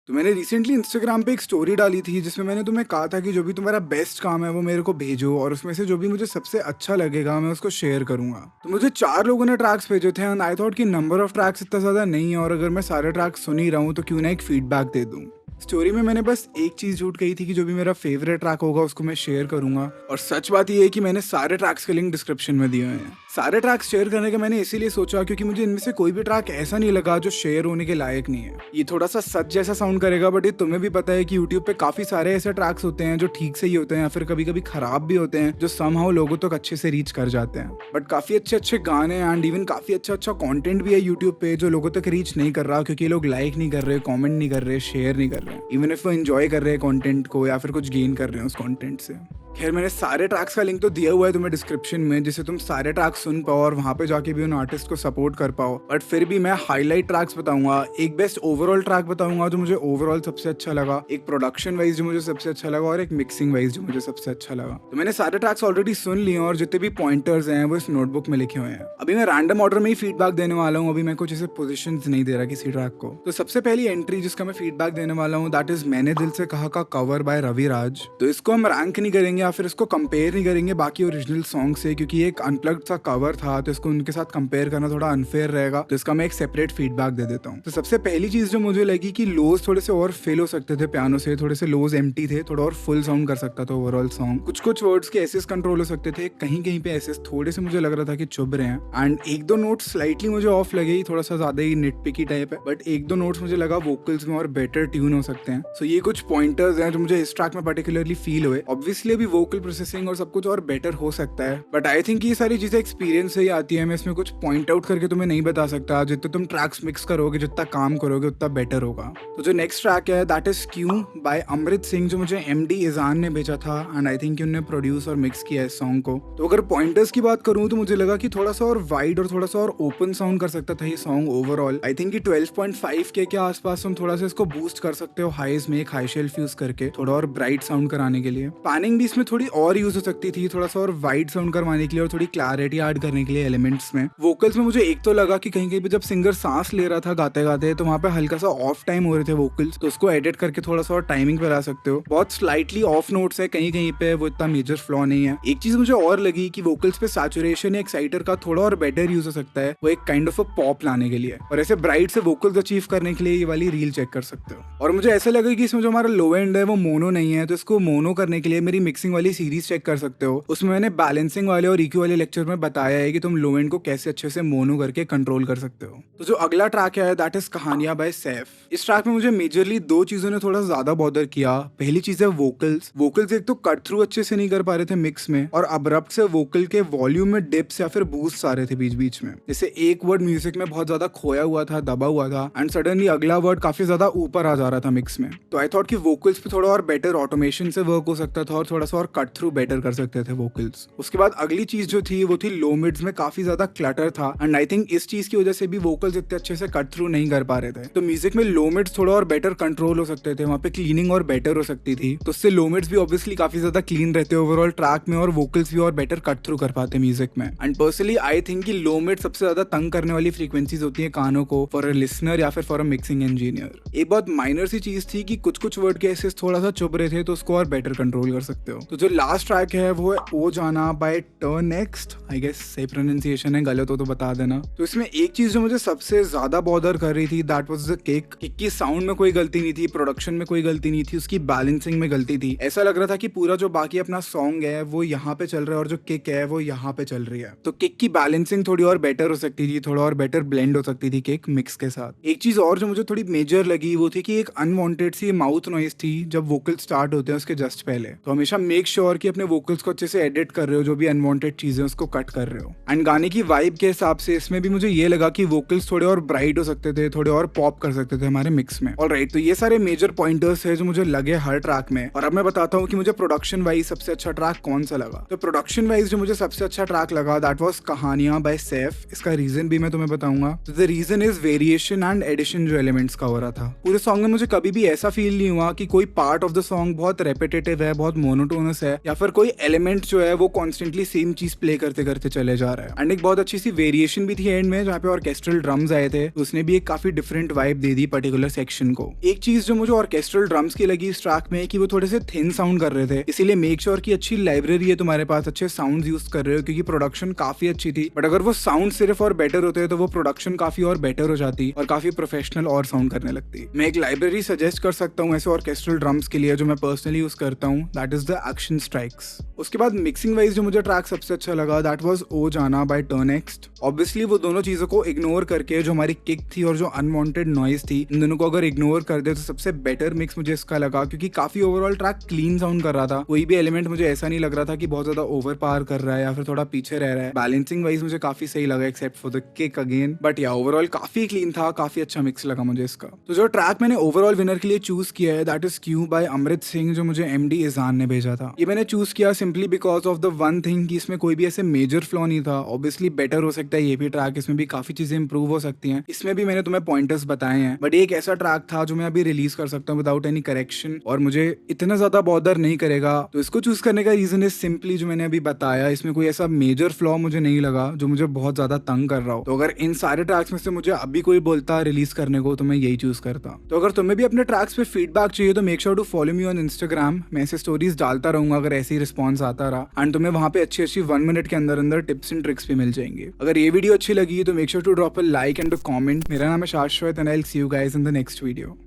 तो मैंने recently Instagram पे एक स्टोरी डाली थी जिसमें मैंने तुम्हें कहा था कि जो भी तुम्हारा बेस्ट काम है वो मेरे को भेजो और उसमें से जो भी मुझे सबसे अच्छा लगेगा मैं उसको शेयर करूंगा। तो मुझे 4 लोगों ने ट्रैक्स भेजे थे एंड आई थॉट कि नंबर ऑफ ट्रैक्स इतना ज़्यादा नहीं है और अगर मैं सारे ट्रैक्स सुन ही रहा हूँ तो क्यों ना एक फीडबैक दे दूँ। स्टोरी में मैंने बस एक चीज झूठ कही थी कि जो भी मेरा फेवरेट ट्रैक होगा उसको मैं शेयर करूंगा, और सच बात ये है कि मैंने सारे ट्रैक्स के लिंक डिस्क्रिप्शन में दिए हुए हैं। सारे ट्रैक्स शेयर करने का मैंने इसीलिए सोचा क्योंकि मुझे इनमें से कोई भी ट्रैक ऐसा नहीं लगा जो शेयर होने के लायक नहीं है। ये थोड़ा सा सच जैसा साउंड करेगा बट ये तुम्हें भी पता है कि यूट्यूब पे काफी सारे ऐसे ट्रैक्स होते हैं जो ठीक से ही होते हैं या फिर कभी कभी खराब भी होते हैं जो समहाउ लोगों तक अच्छे से रीच कर जाते हैं। बट काफी अच्छे अच्छे गाने एंड इवन काफी अच्छा अच्छा कंटेंट भी है यूट्यूब पे जो लोगों तक रीच नहीं कर रहा क्योंकि लोग लाइक नहीं कर रहे, कमेंट नहीं कर रहे, शेयर नहीं कर रहे, इवन इफ वो एंजॉय कर रहे हैं कंटेंट को या फिर कुछ गेन कर रहे हैं उस कंटेंट से। खैर मैंने सारे ट्रैक्स का लिंक तो दिया हुआ है तुम्हें डिस्क्रिप्शन में जिससे तुम सारे ट्रैक्स सुन पाओ और वहां पे जाके भी उन आर्टिस्ट को सपोर्ट कर पाओ। बट फिर भी मैं हाईलाइट ट्रैक्स बताऊंगा, एक बेस्ट ओवरऑल ट्रैक बताऊंगा जो मुझे ओवरऑल सबसे अच्छा लगा, एक प्रोडक्शन वाइज जो मुझे सबसे अच्छा लगा और एक मिक्सिंग वाइज जो मुझे सबसे अच्छा लगा। तो मैंने सारे ट्रैक्स ऑलरेडी सुन लिए और जितने भी पॉइंटर्स हैं वो इस नोटबुक में लिखे हुए हैं। अभी मैं रैंडम ऑर्डर में ही फीडबैक देने वाला हूँ, अभी मैं कुछ ऐसे पोजिशन नहीं दे रहा किसी ट्रैक को। तो सबसे पहली एंट्री जिसका मैं फीडबैक देने वाला हूँ दैट इज मैंने दिल से कहा का कवर बाय रवि राज। तो इसको हम रैंक नहीं करेंगे या फिर इसको कंपेयर नहीं करेंगे बाकी ओरिजिनल सॉन्ग से क्योंकि ये एक अनप्लग्ड सा कवर था तो इसको उनके साथ कंपेयर करना थोड़ा अनफेयर रहेगा। तो इसका मैं एक सेपरेट फीडबैक दे देता हूँ। तो सबसे पहली चीज जो मुझे लगी कि लोज थोड़े से और फिल हो सकते थे पियानो से, थोड़े से लोज एम्प्टी थे, थोड़ा और फुल साउंड कर सकता था ओवरऑल सॉन्ग। कुछ कुछ वर्ड्स के एसेस कंट्रोल हो सकते थे, कहीं कहीं पे एसेस थोड़े से मुझे लग रहा था कि चुभ रहे हैं एंड एक दो नोट स्लाइटली मुझे ऑफ लगे, थोड़ा सा ज्यादा ही निटपिकी टाइप है। बट एक दो नोट्स मुझे लगा वोकल्स में और बेटर ट्यून हो सकते हैं। सो ये कुछ पॉइंटर्स हैं जो मुझे इस ट्रैक में पर्टिकुलरली फील हुए। ऑब्वियसली अभी वोकल प्रोसेसिंग और सब कुछ और बेटर हो सकता है बट आई थिंक ये सारी चीजें एक्सपीरियंस से ही आती है। मैं इसमें कुछ पॉइंट आउट करके तुम्हें नहीं बता सकता। जितने तुम ट्रैक्स मिक्स करोगे, जितना काम करोगे उतना बेटर होगा। तो जो नेक्स्ट ट्रैक है दैट इज क्यों बाय अमृत सिंह जो मुझे एमडी इजान ने भेजा था एंड आई थिंक उन्होंने प्रोड्यूस और मिक्स किया इस सॉन्ग को। तो अगर पॉइंटर्स की बात करूं तो मुझे लगा कि थोड़ा सा और वाइड और थोड़ा सा और ओपन साउंड कर सकता था ये सॉन्ग ओवरऑल। आई थिंक 12.5 के आसपास तुम थोड़ा सा इसको बूस्ट कर सकते हो हाईज में, एक हाई शेल्फ यूज करके थोड़ा और ब्राइट साउंड कराने के लिए। पैनिंग भी इसमें थोड़ी और यूज हो सकती थी, थोड़ा सा और वाइड साउंड करवाने के लिए और थोड़ी क्लैरिटी ऐड करने के लिए एलिमेंट्स में। वोकल्स में मुझे एक तो लगा कि कहीं कहीं पे जब सिंगर सांस ले रहा था गाते गाते तो वहाँ पे हल्का सा ऑफ टाइम हो रहे थे वोकल्स, तो उसको एडिट करके थोड़ा सा और टाइमिंग पे ला सकते हो। बहुत स्लाइटली ऑफ नोट्स है कहीं कहीं पे, वो इतना मेजर फ्लॉ नहीं है। एक चीज मुझे और लगी कि वोकल्स पे सैचुरेशन या एक्साइटर का थोड़ा और बेटर यूज हो सकता है, वो एक काइंड ऑफ अ पॉप लाने के लिए, और ऐसे ब्राइट से वोकल्स अचीव करने के लिए ये वाली रील चेक कर सकते हो। और मुझे ऐसा लगा कि इसमें जो हमारा लो एंड है वो मोनो नहीं है, तो इसको मोनो करने के लिए मेरी मिक्सिंग वाली सीरीज चेक कर सकते हो। उसमें मैंने बैलेंसिंग वाले और इक्यू वाले लेक्चर में बताया है कि तुम लो एंड को कैसे अच्छे से मोनो करके कंट्रोल कर सकते हो। तो जो अगला ट्रैक है दैट इज कहानियां बाय सैफ। इस ट्रैक में मुझे मेजरली दो चीजों ने थोड़ा ज्यादा बॉदर किया। पहली चीज है वोकल्स एक तो कट थ्रू अच्छे से नहीं कर पा रहे थे मिक्स में, और अब्रप्ट से वोकल के वॉल्यूम में डिप्स या फिर बूस्ट आ रहे थे बीच बीच में। जैसे एक वर्ड म्यूजिक में बहुत ज्यादा खोया हुआ था, दबा हुआ था, एंड सडनली अगला वर्ड काफी ज्यादा ऊपर आ जा रहा था मिक्स में। तो आई थॉट कि वोकल्स पे थोड़ा और बेटर ऑटोमेशन से वर्क हो सकता था और थोड़ा सा और कट थ्रू बेटर कर सकते थे वोकल्स। उसके बाद अगली चीज जो थी वो थी लो मिड्स में काफी ज्यादा क्लटर था एंड आई थिंक इस चीज की वजह से भी वोकल्स इतने अच्छे से कट थ्रू नहीं कर पा रहे थे। तो म्यूजिक में लो मिड्स थोड़ा और बेटर कंट्रोल हो सकते थे, वहाँ पे क्लीनिंग और बेटर हो सकती थी। तो उससे लो मिड्स भी ऑब्वियसली काफी ज्यादा क्लीन रहते ओवरऑल ट्रैक में और वोकल्स भी और बेटर कट थ्रू कर पाते म्यूजिक में। एंड पर्सनली आई थिंक कि लो मिड सबसे ज्यादा तंग करने वाली फ्रीक्वेंसीज होती है कानों को फॉर अ लिसनर या फिर फॉर अ मिक्सिंग इंजीनियर। एक बहुत माइनर सी चीज थी कि कुछ कुछ वर्ड के एसेस थोड़ा सा चुभ रहे थे, तो उसको और बेटर कंट्रोल कर सकते हो। तो जो लास्ट ट्रैक है वो है ओ जाना by turn next. I guess सही प्रोनाउंसिएशन है, गलत हो तो बता देना। तो इसमें एक चीज जो मुझे सबसे ज्यादा बॉदर कर रही थी दैट वाज द किक की साउंड में कोई गलती नहीं थी, प्रोडक्शन में कोई गलती नहीं थी, उसकी बैलेंसिंग में गलती थी। ऐसा लग रहा था कि पूरा जो बाकी अपना सॉन्ग है वो यहाँ पे चल रहा है और जो किक है वो यहाँ पे चल रही है। तो किक की बैलेंसिंग थोड़ी और बेटर हो सकती थी, थोड़ा और बेटर ब्लेंड हो सकती थी किक मिक्स के साथ। एक चीज और जो मुझे थोड़ी मेजर लगी वो थी कि एक अनवांटेड सी माउथ नॉइज थी जब वोकल स्टार्ट होते हैं उसके जस्ट पहले। तो हमेशा मेक श्योर कि अपने वोकल्स को अच्छे से एडिट कर रहे हो, जो भी अनवांटेड चीजें उसको कट कर रहे हो। एंड गाने की वाइब के हिसाब से इसमें भी मुझे ये लगा कि वोकल्स थोड़े और ब्राइट हो सकते थे, थोड़े और पॉप कर सकते थे हमारे मिक्स में। ऑलराइट, तो ये सारे मेजर पॉइंटर्स है जो मुझे लगे हर ट्रैक में। और अब मैं बताता हूँ कि मुझे प्रोडक्शन वाइज सबसे अच्छा ट्रैक कौन सा लगा। तो प्रोडक्शन वाइज जो मुझे सबसे अच्छा ट्रैक लगा दैट वाज कहानियां बाय सैफ। इसका रीजन भी मैं तुम्हें बताऊंगा। तो the reason is variation and addition जो एलिमेंट्स का हो रहा था पूरे सॉन्ग में। मुझे कभी भी ऐसा फील नहीं हुआ कि कोई पार्ट ऑफ द सॉन्ग बहुत रेपिटेटिव है, बहुत मोनोटोनस मोनोटोनस है या फिर कोई एलिमेंट जो है वो कॉन्स्टेंटली सेम चीज प्ले करते करते चले जा रहा है। एंड एक बहुत अच्छी सी वेरिएशन भी थी एंड में जहाँ पे ऑर्केस्ट्रल ड्रम्स आए थे, तो उसने भी एक काफी different vibe they the particular section को। एक चीज जो मुझे ऑर्केस्ट्रल ड्रम्स की लगी इस ट्रैक में कि वो थोड़े से थिन साउंड कर रहे थे, इसीलिए मेक श्योर की अच्छी लाइब्रेरी है तुम्हारे पास, अच्छे साउंड यूज कर रहे हो, क्योंकि प्रोडक्शन काफी अच्छी थी। बट अगर वो साउंड सिर्फ और बेटर होते तो वो प्रोडक्शन काफी और बेटर हो जाती और काफी प्रोफेशनल और साउंड करने लगती। मैं एक लाइब्रेरी सजेस्ट कर सकता हूँ ऐसे ऑर्केस्ट्रल ड्रम्स के लिए जो मैं पर्सनली यूज करता हूँ, that is the action strikes. उसके बाद मिक्सिंग वाइज जो मुझे ट्रैक सबसे अच्छा लगा दैट वाज ओ जाना बाय टर्नेक्स्ट। ऑब्वियसली वो दोनों चीजों को इग्नोर करके जो हमारी किक थी और जो अनवांटेड नॉइज थी, इन दोनों को अगर इग्नोर कर दे तो सबसे बेटर मिक्स मुझे इसका लगा, क्योंकि काफी ओवरऑल ट्रैक क्लीन साउंड कर रहा था। कोई भी एलिमेंट मुझे ऐसा नहीं लग रहा था कि बहुत ज्यादा ओवर पावर कर रहा है या फिर थोड़ा पीछे रह रहा है। बैलेंसिंग वाइज मुझे काफी सही लगा except for the kick again, but या ओवरऑल काफी क्लीन था, काफी अच्छा मिक्स लगा मुझे इसका। तो जो ट्रैक मैंने ओवरऑल विनर के लिए चूज किया है दैट इज क्यू बाय अमृत सिंह, जो मुझे एमडी इजान ने भेजा था। ये मैंने चूज किया simply because of the one thing कि इसमें कोई भी ऐसे मेजर फ्लॉ नहीं था। ऑब्वियसली बेटर हो सकता है ये भी ट्रैक, इसमें भी काफी चीजें इंप्रूव हो सकती हैं, इसमें भी मैंने तुम्हें पॉइंटर्स बताए हैं, बट एक ऐसा ट्रैक था जो मैं अभी रिलीज कर सकता हूँ विदाउट एनी करेक्शन और मुझे इतना ज्यादा बॉदर नहीं करेगा। तो इसको चूज करने का रीजन इज सिंपली जो मैंने अभी बताया, इसमें कोई ऐसा मेजर फ्लॉ मुझे नहीं लगा जो मुझे बहुत ज्यादा तंग कर रहा हो। तो अगर इन सारे ट्रैक्स में से मुझे अभी कोई बोलता रिलीज करने को तो मैं यही चूज करता। तो अगर तुम्हें भी अपने ट्रैक्स पे फीडबैक चाहिए तो make sure to follow me on Instagram. मैं ऐसे स्टोरीज डालता रहूंगा अगर ऐसे ही रिस्पॉन्स आता रहा, एंड तुम्हें वहां पे अच्छी अच्छी 1 मिनट के अंदर अंदर टिप्स एंड ट्रिक्स भी मिल जाएंगे। अगर ये वीडियो अच्छी लगी तो make sure to drop a like and a comment. मेरा नाम है Shashwat and I will see you guys in the next video.